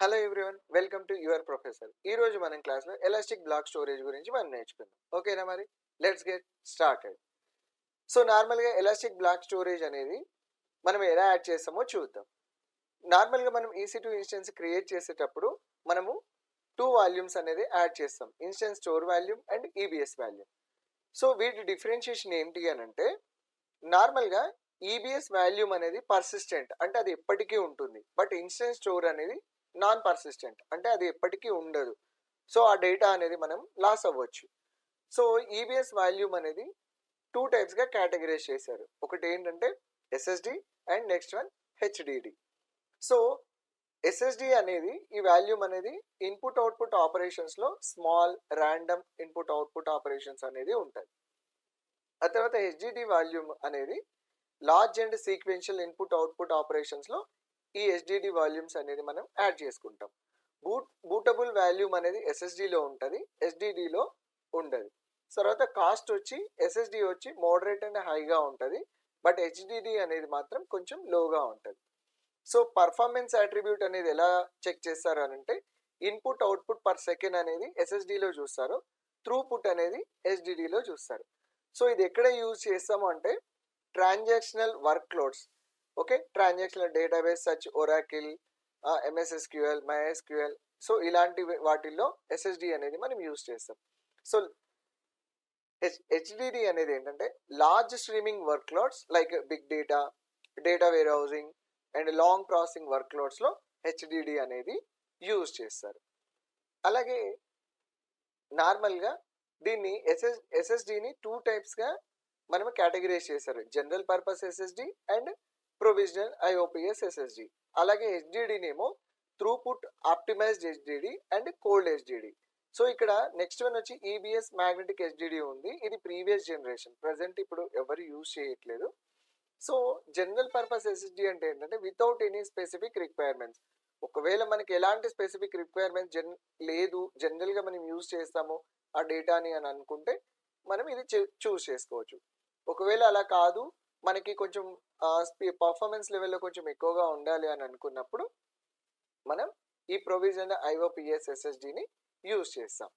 Hello everyone, welcome to your professor. ఈ రోజు మనం క్లాస్లో ఎలాస్టిక్ బ్లాక్ స్టోరేజ్ గురించి మనం నేర్చుకుందాం. ఓకేనా? మరి లెట్స్ గెట్ స్టార్టెడ్. సో నార్మల్గా ఎలాస్టిక్ బ్లాక్ స్టోరేజ్ అనేది మనం ఎలా యాడ్ చేస్తామో చూద్దాం. నార్మల్గా మనం EC2 ఇన్స్టెన్స్ క్రియేట్ చేసేటప్పుడు మనము టూ వాల్యూమ్స్ అనేది యాడ్ చేస్తాం, instance store volume and EBS volume. So వీటి డిఫరెన్షియేషన్ ఏంటి అని అంటే, నార్మల్గా EBS వాల్యూమ్ అనేది పర్సిస్టెంట్, అంటే అది ఎప్పటికీ ఉంటుంది. బట్ ఇన్స్టెన్స్ స్టోర్ అనేది నాన్ పర్సిస్టెంట్, అంటే అది ఎప్పటికీ ఉండదు. సో ఆ డేటా అనేది మనం లాస్ అవ్వచ్చు. సో EBS వాల్యూమ్ అనేది టూ టైప్స్గా కేటగిరైజ్ చేశారు. ఒకటి ఏంటంటే SSD and next one HDD. So SSD అనేది ఈ వాల్యూమ్ అనేది ఇన్పుట్ అవుట్పుట్ ఆపరేషన్స్లో small random input output operations అనేది ఉంటాయి. ఆ తర్వాత HDD వాల్యూమ్ అనేది large and sequential input output ఆపరేషన్స్లో ఈ HDD వాల్యూమ్స్ అనేది మనం యాడ్ చేసుకుంటాం. బూటబుల్ వాల్యూమ్ అనేది SSDలో ఉంటుంది, HDDలో ఉండదు. తర్వాత కాస్ట్ వచ్చి SSD వచ్చి మోడరేట్ అండ్ హైగా ఉంటుంది, బట్ HDD అనేది మాత్రం కొంచెం లోగా ఉంటుంది. సో పర్ఫార్మెన్స్ అట్రిబ్యూట్ అనేది ఎలా చెక్ చేస్తారు అని అంటే, ఇన్పుట్ అవుట్పుట్ పర్ సెకండ్ అనేది SSDలో చూస్తారు, త్రూపుట్ అనేది HDDలో చూస్తారు. సో ఇది ఎక్కడ యూజ్ చేస్తాము అంటే transactional work loads. Okay, transactional database such Oracle, MS SQL, MySQL, so ఇలాంటి వాటిల్లో SSD అనేది మనం యూజ్ చేస్తాం. సో HDD అనేది ఏంటంటే large streaming work loads like big data, data warehousing and long processing work లోడ్స్లో HDD అనేది use చేస్తారు. అలాగే నార్మల్గా దీన్ని SSDని టూ టైప్స్గా మనం కేటగిరైజ్ చేశారు, general purpose SSD and provisional IOPS SSD. అలాగే HDDనేమో throughput optimised HDD and cold HDD. So ఇక్కడ నెక్స్ట్ వన్ వచ్చి EBS మ్యాగ్నెటిక్ HDD ఉంది. ఇది ప్రీవియస్ జనరేషన్, ప్రజెంట్ ఇప్పుడు ఎవరు యూజ్ చేయట్లేదు. సో జనరల్ పర్పస్ SSD అంటే ఏంటంటే వితౌట్ ఎనీ స్పెసిఫిక్ రిక్వైర్మెంట్స్. ఒకవేళ మనకి ఎలాంటి స్పెసిఫిక్ రిక్వైర్మెంట్స్ లేదు, జనరల్గా మనం యూజ్ చేస్తాము ఆ డేటాని అని అనుకుంటే మనం ఇది చూస్ చేసుకోవచ్చు. ఒకవేళ అలా కాదు, మనకి కొంచెం పర్ఫార్మెన్స్ లెవెల్లో కొంచెం ఎక్కువగా ఉండాలి అని అనుకున్నప్పుడు మనం ఈ ప్రొవిజనల్ IOPS SSDని యూజ్ చేస్తాం.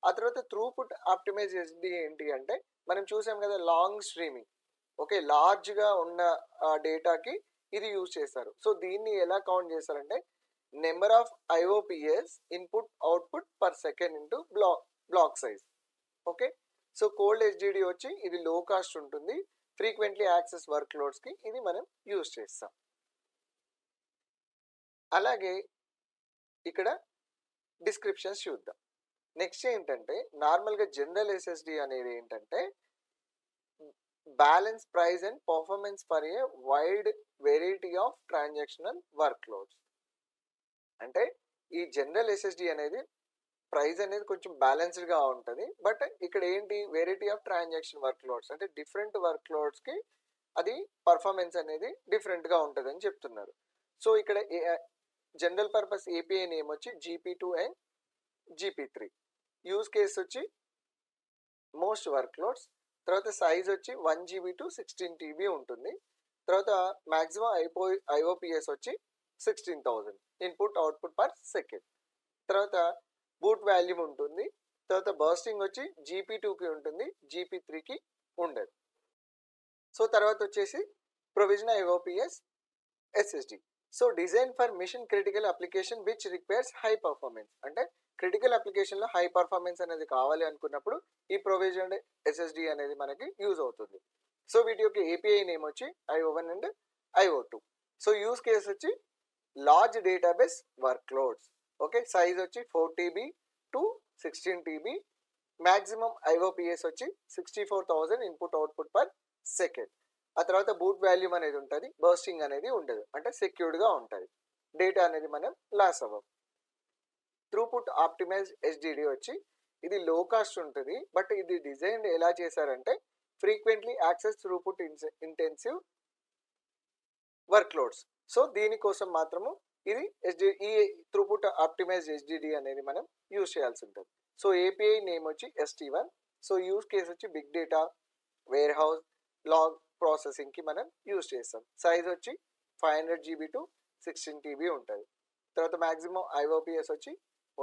ఆ తర్వాత త్రూపుట్ ఆప్టిమైజ్ SSD ఏంటి అంటే, మనం చూసాం కదా లాంగ్ స్ట్రీమింగ్, ఓకే, లార్జ్గా ఉన్న డేటాకి ఇది యూజ్ చేస్తారు. సో దీన్ని ఎలా కౌంట్ చేస్తారంటే number of IOPS input output per second into block size. Okay, so cold HDD వచ్చి ఇది లో కాస్ట్ ఉంటుంది, ఫ్రీక్వెంట్లీ యాక్సెస్ వర్క్ లోడ్స్కి ఇది మనం యూజ్ చేస్తాం. అలాగే ఇక్కడ డిస్క్రిప్షన్స్ చూద్దాం. నెక్స్ట్ ఏంటంటే నార్మల్గా జనరల్ SSD అనేది ఏంటంటే balance price and performance for a wide variety of transactional work loads. అంటే ఈ జనరల్ SSD అనేది ప్రైస్ అనేది కొంచెం బ్యాలెన్స్డ్గా ఉంటుంది, బట్ ఇక్కడ ఏంటి variety of transaction work loads, అంటే డిఫరెంట్ వర్క్ లోడ్స్కి అది పర్ఫార్మెన్స్ అనేది డిఫరెంట్గా ఉంటుంది అని చెప్తున్నారు. సో ఇక్కడ జనరల్ పర్పస్ API నేమ్ వచ్చి GP2 and GP3. Use case వచ్చి మోస్ట్ వర్క్ లోడ్స్. తర్వాత సైజ్ వచ్చి 1 GB to 16 TB ఉంటుంది. తర్వాత మ్యాక్సిమం IOPS వచ్చి 16,000 ఇన్పుట్ అవుట్పుట్ పర్ సెకండ్. తర్వాత బూట్ వాల్యూమ్ ఉంటుంది. తర్వాత బర్స్టింగ్ వచ్చి GP2కి ఉంటుంది, GP3కి ఉండదు. సో తర్వాత వచ్చేసి provisional IOPS SSD. So design for machine critical application which requires high performance, అంటే క్రిటికల్ అప్లికేషన్లో హై పర్ఫార్మెన్స్ అనేది కావాలి అనుకున్నప్పుడు ఈ ప్రొవిజనల్ SSD అనేది మనకి యూజ్ అవుతుంది. సో వీటి యొక్క API నేమ్ వచ్చి IO1 and IO2. So use case వచ్చి large database work loads. Okay, size వచ్చి 4 TB to 16 TB, maximum IOPS వచ్చి 64,000 ఇన్పుట్ అవుట్పుట్ పర్ సెకండ్. ఆ తర్వాత బూట్ వాల్యూమ్ అనేది ఉంటుంది, బర్స్టింగ్ అనేది ఉండదు, అంటే సెక్యూర్డ్గా ఉంటుంది, డేటా అనేది మనం లాస్ అవ్వం. త్రూపుట్ ఆప్టిమైజ్ HDD వచ్చి ఇది లో కాస్ట్ ఉంటుంది, బట్ ఇది డిజైన్ ఎలా చేశారంటే frequently access throughput intensive work loads. So దీనికోసం మాత్రము ఇది ఈ త్రూపుట్ ఆప్టిమైజ్ HDD అనేది మనం యూజ్ చేయాల్సి ఉంటుంది. సో API నేమ్ వచ్చి ST1. సో యూజ్ కేస్ వచ్చి big data, warehouse, log ప్రాసెసింగ్కి మనం యూజ్ చేస్తాం. సైజ్ వచ్చి 500 GB to 16 TB ఉంటుంది. తర్వాత మ్యాక్సిమం ఐఓపిఎస్ వచ్చి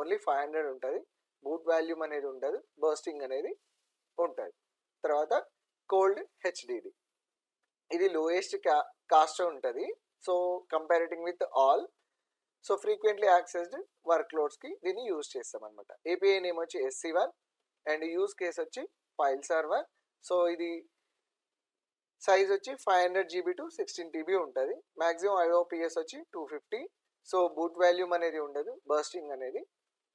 ఓన్లీ 500 ఉంటుంది. బూట్ వాల్యూమ్ అనేది ఉండదు, బర్స్టింగ్ అనేది ఉంటుంది. తర్వాత కోల్డ్ హెచ్డిడి, ఇది లోయెస్ట్ కాస్ట్ ఉంటుంది. So comparing with all, so frequently accessed work లోడ్స్కి దీన్ని యూజ్ చేస్తాం అనమాట. ఏపీఐ నేమ్ వచ్చి SC1 అండ్ యూజ్ కేస్ వచ్చి ఫైల్ సర్వర్. సో ఇది సైజ్ వచ్చి 500 GB టు 16 TB ఉంటుంది. మ్యాక్సిమం ఐఓపిఎస్ వచ్చి 250. సో బూట్ వాల్యూమ్ అనేది ఉండదు, బర్స్టింగ్ అనేది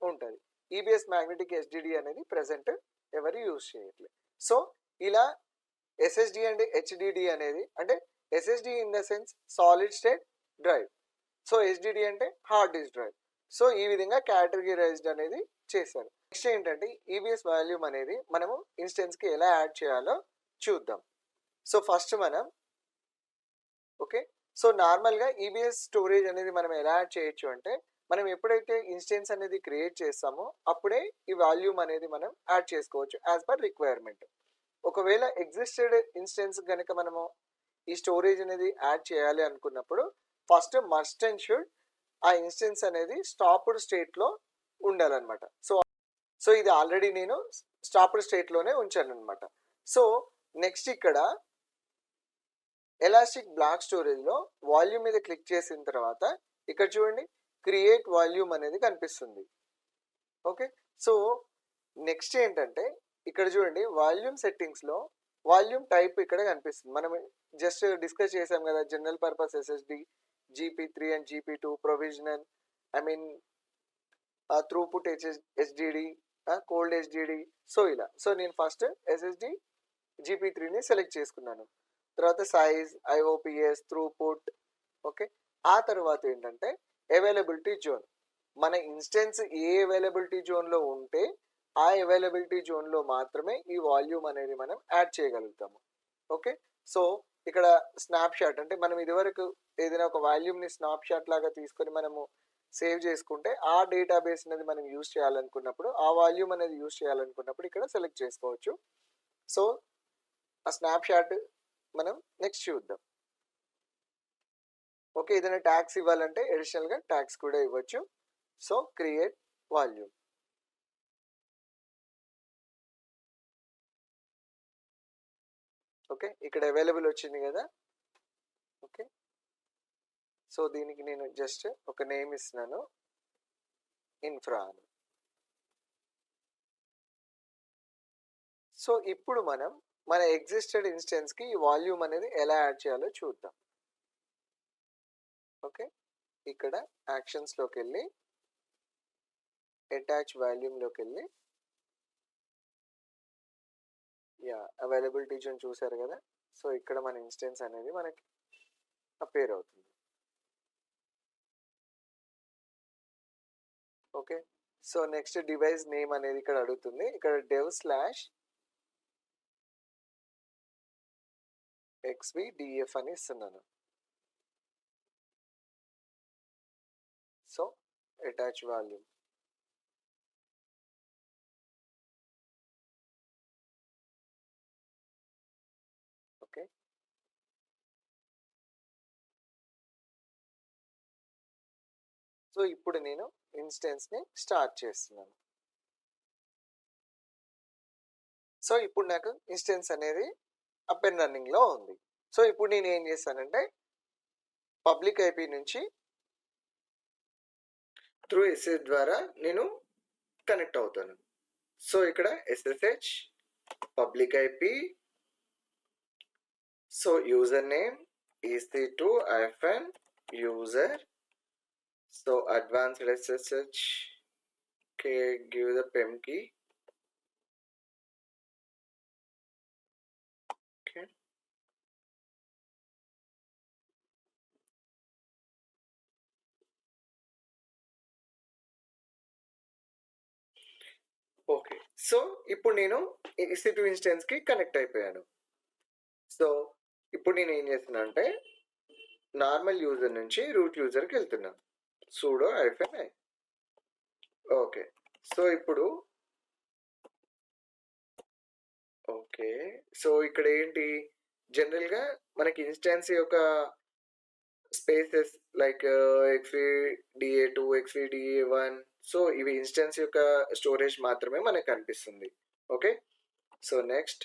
ఉంటుంది. ఈబిఎస్ మ్యాగ్నెటిక్ HDD అనేది ప్రెసెంట్ ఎవరు యూజ్ చేయట్లేదు. సో ఇలా ఎస్ఎస్డి అండ్ హెచ్డిడి అనేది, అంటే SSD in the sense solid state drive, so HDD అంటే హార్డ్ డిస్క్ డ్రైవ్. సో ఈ విధంగా కేటగిరైజ్డ్ అనేది చేశారు. నెక్స్ట్ ఏంటంటే ఈబిఎస్ వాల్యూమ్ అనేది మనము ఇన్స్టెన్స్కి ఎలా యాడ్ చేయాలో చూద్దాం. సో ఫస్ట్ మనం ఓకే, సో నార్మల్గా ఈబిఎస్ స్టోరేజ్ అనేది మనం ఎలా యాడ్ చేయొచ్చు అంటే, మనం ఎప్పుడైతే ఇన్స్టెన్స్ అనేది క్రియేట్ చేస్తామో అప్పుడే ఈ వాల్యూమ్ అనేది మనం యాడ్ చేసుకోవచ్చు యాజ్ పర్ రిక్వైర్మెంట్. ఒకవేళ ఎగ్జిస్టెడ్ ఇన్స్టెన్స్ కనుక మనము ఈ స్టోరేజ్ అనేది యాడ్ చేయాలి అనుకున్నప్పుడు ఫస్ట్ మస్ట్ అండ్ షుడ్ ఆ ఇన్స్టెన్స్ అనేది స్టాప్డ్ స్టేట్లో ఉండాలన్నమాట. సో ఇది ఆల్రెడీ నేను స్టాప్డ్ స్టేట్లోనే ఉంచాను అనమాట. సో నెక్స్ట్ ఇక్కడ ఎలాస్టిక్ బ్లాక్ స్టోరేజ్లో వాల్యూమ్ మీద క్లిక్ చేసిన తర్వాత ఇక్కడ చూడండి క్రియేట్ వాల్యూమ్ అనేది కనిపిస్తుంది. ఓకే, సో నెక్స్ట్ ఏంటంటే ఇక్కడ చూడండి వాల్యూమ్ సెట్టింగ్స్లో వాల్యూమ్ టైప్ ఇక్కడ కనిపిస్తుంది. మనం జస్ట్ డిస్కస్ చేసాం కదా, general purpose SSD, GP3 and GP2, provisional, throughput HDD, cold HDD. So ఇలా, సో నేను ఫస్ట్ SSD GP3ని సెలెక్ట్ చేసుకున్నాను. తర్వాత సైజ్, ఐఓపిఎస్, త్రూపుట్. ఓకే, ఆ తర్వాత ఏంటంటే అవైలబిలిటీ జోన్, మన ఇన్స్టెన్స్ ఏ అవైలబిలిటీ జోన్లో ఉంటే ఆ అవైలబిలిటీ జోన్లో మాత్రమే ఈ వాల్యూమ్ అనేది మనం యాడ్ చేయగలుగుతాము. ఓకే, సో ఇక్కడ స్నాప్ షాట్ అంటే మనం ఇదివరకు ఏదైనా ఒక వాల్యూమ్ని స్నాప్ షాట్ లాగా తీసుకొని మనము సేవ్ చేసుకుంటే ఆ డేటాబేస్ అనేది మనం యూజ్ చేయాలనుకున్నప్పుడు, ఆ వాల్యూమ్ అనేది యూజ్ చేయాలనుకున్నప్పుడు ఇక్కడ సెలెక్ట్ చేసుకోవచ్చు. సో ఆ స్నాప్ షాట్ మనం నెక్స్ట్ చూద్దాం. ఓకే, ఏదైనా ట్యాక్స్ ఇవ్వాలంటే అడిషనల్గా ట్యాక్స్ కూడా ఇవ్వచ్చు. So create volume. ఓకే, ఇక్కడ అవైలబుల్ వచ్చింది కదా. ఓకే, సో దీనికి నేను జస్ట్ ఒక నేమ్ ఇస్తున్నాను, ఇన్ఫ్రా అని. సో ఇప్పుడు మనం మన ఎగ్జిస్టెడ్ ఇన్స్టెన్స్కి ఈ వాల్యూమ్ అనేది ఎలా యాడ్ చేయాలో చూద్దాం. ఓకే, ఇక్కడ యాక్షన్స్లోకి వెళ్ళి అటాచ్ వాల్యూమ్లోకి వెళ్ళి అవైలబిలిటీ జోన్ చూసారు కదా. సో ఇక్కడ మన ఇన్స్టెన్స్ అనేది మనకి అపేర్ అవుతుంది. Okay, so next device name అనేది ఇక్కడ అడుగుతుంది. ఇక్కడ dev/xvdf అని ఇస్తున్నాను. So attach volume. Okay, so ఇప్పుడు నేను ఇన్స్టెన్స్ని స్టార్ట్ చేస్తున్నాను. సో ఇప్పుడు నాకు ఇన్స్టెన్స్ అనేది అప్ అండ్ రన్నింగ్లో ఉంది. సో ఇప్పుడు నేను ఏం చేస్తానంటే పబ్లిక్ ఐపీ నుంచి త్రూ SSH ద్వారా నేను కనెక్ట్ అవుతాను. సో ఇక్కడ SSH public IP, so user name EC2-user, so advanced SSH, okay, give the PEM key. Okay, okay, so ఇప్పుడు నేను EC2 ఇన్స్టెన్స్కి కనెక్ట్ అయిపోయాను. సో ఇప్పుడు నేను ఏం చేస్తున్నా అంటే నార్మల్ యూజర్ నుంచి రూట్ యూజర్కి వెళ్తున్నాను, sudo -i. ఓకే, సో ఇప్పుడు ఓకే, సో ఇక్కడ ఏంటి జనరల్గా మనకి ఇన్స్టెన్స్ యొక్క spaces like XVDA2, XVDA1. So ఇవి ఇన్స్టెన్స్ యొక్క స్టోరేజ్ మాత్రమే మనకు కనిపిస్తుంది. Okay, so next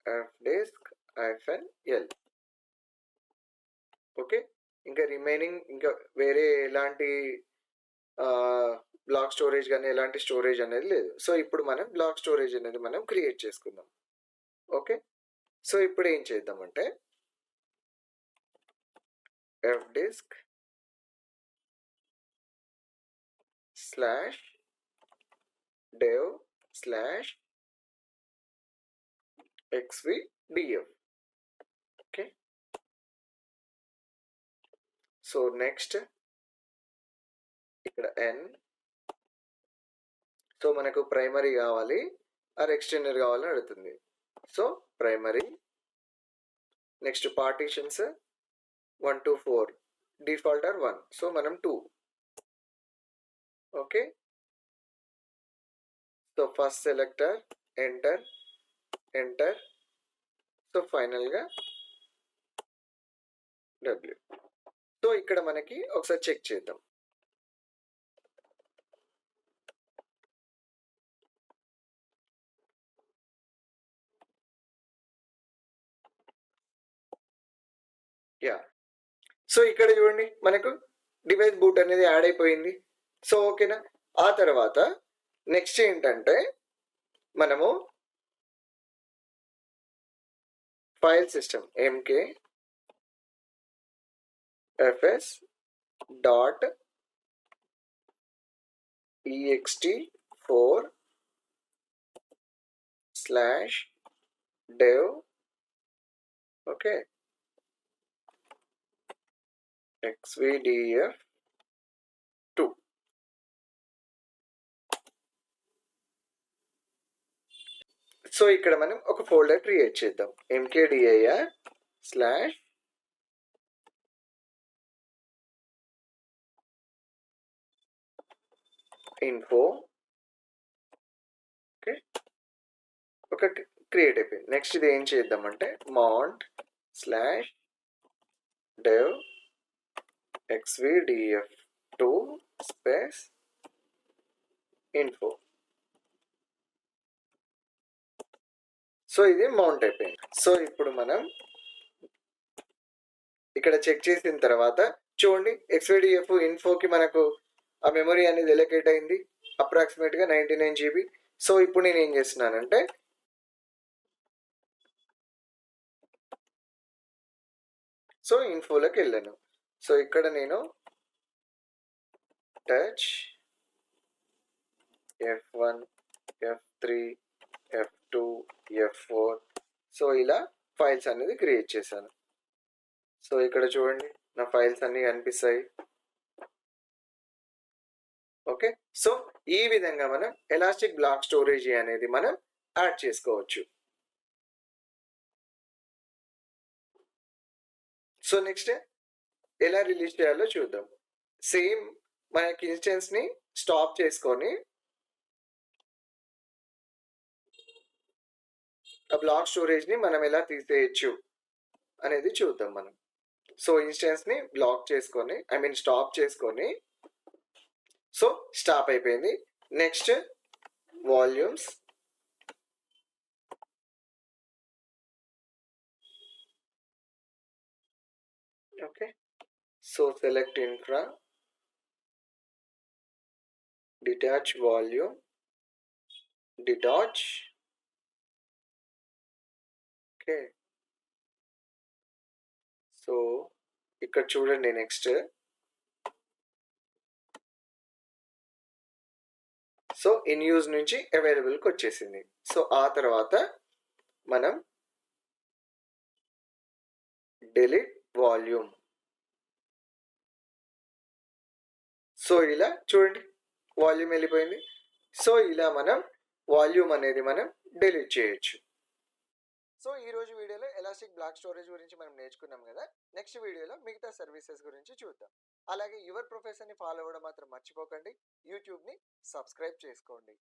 fdisk -l. Okay, ఇంకా రిమైనింగ్ ఇంకా వేరే ఎలాంటి బ్లాక్ స్టోరేజ్ కానీ ఎలాంటి స్టోరేజ్ అనేది లేదు. సో ఇప్పుడు మనం బ్లాక్ స్టోరేజ్ అనేది మనం క్రియేట్ చేసుకుందాం. ఓకే, సో ఇప్పుడు ఏం చేద్దామంటే fdisk /dev/xvdf. Okay, so next ఇక్కడ n. సో మనకు ప్రైమరీ కావాలి ఆర్ ఎక్స్టెండర్ కావాలని అడుగుతుంది. So primary. Next partitions 1 to 4, default or 1. So మనం 2. Okay, so first selector enter enter. So ఫైనల్గా w. సో ఇక్కడ మనకి ఒకసారి చెక్ చేద్దాం. యా, సో ఇక్కడ చూడండి మనకు డివైస్ బూట్ అనేది యాడ్ అయిపోయింది. సో ఓకేనా. ఆ తర్వాత నెక్స్ట్ ఏంటంటే మనము file system mkfs.ext4/dev. Okay, XVDF2. So ఇక్కడ మనం ఒక ఫోల్డర్ క్రియేట్ చేద్దాం. mkdir/info. ఓకే, ఒక క్రియేట్ అయిపోయింది. నెక్స్ట్ ఇది ఏం చేద్దామంటే mont/dev XVDF2 info. సో ఇది మౌంట్ అయిపోయింది. సో ఇప్పుడు మనం ఇక్కడ చెక్ చేసిన తర్వాత చూడండి XVDF ఇన్ఫోకి మనకు ఆ మెమరీ అనేది ఎలొకేట్ అయింది అప్రాక్సిమేట్గా 99 GB. సో ఇప్పుడు నేను ఏం చేస్తున్నానంటే సో ఇన్ఫోలోకి వెళ్ళాను. సో ఇక్కడ నేను touch F1, F3, F2, F4. So ఇలా ఫైల్స్ అనేది క్రియేట్ చేశాను. సో ఇక్కడ చూడండి నా ఫైల్స్ అన్ని కనిపిస్తాయి. ఓకే, సో ఈ విధంగా మనం ఎలాస్టిక్ బ్లాక్ స్టోరేజ్ అనేది మనం యాడ్ చేసుకోవచ్చు. సో నెక్స్ట్ ఎలా రిలీజ్ చేయాలో చూద్దాం. సేమ్ మనకి ఇన్స్టెన్స్ని స్టాప్ చేసుకొని ఆ బ్లాక్ స్టోరేజ్ని మనం ఎలా తీసేయచ్చు అనేది చూద్దాం మనం. సో ఇన్స్టెన్స్ని బ్లాక్ చేసుకొని స్టాప్ చేసుకొని సో స్టాప్ అయిపోయింది. Next volumes. Okay, so select infra, detach volume, detach. Okay, so ఇక్కడ చూడండి నెక్స్ట్. సో ఇన్ యూజ్ నుంచి అవైలబుల్కి వచ్చేసింది. సో ఆ తర్వాత మనం డిలీట్ వాల్యూమ్. సో ఇలా చూడండి వాల్యూమ్ వెళ్ళిపోయింది. సో ఇలా మనం వాల్యూమ్ అనేది మనం డిలీట్ చేయొచ్చు. సో ఈ రోజు వీడియోలో ఎలాస్టిక్ బ్లాక్ స్టోరేజ్ గురించి మనం నేర్చుకున్నాం కదా. నెక్స్ట్ వీడియోలో మిగతా సర్వీసెస్ గురించి చూద్దాం. అలాగే యువర్ ప్రొఫెసర్ని ఫాలో అవ్వడం మాత్రం మర్చిపోకండి. యూట్యూబ్ని సబ్స్క్రైబ్ చేసుకోండి.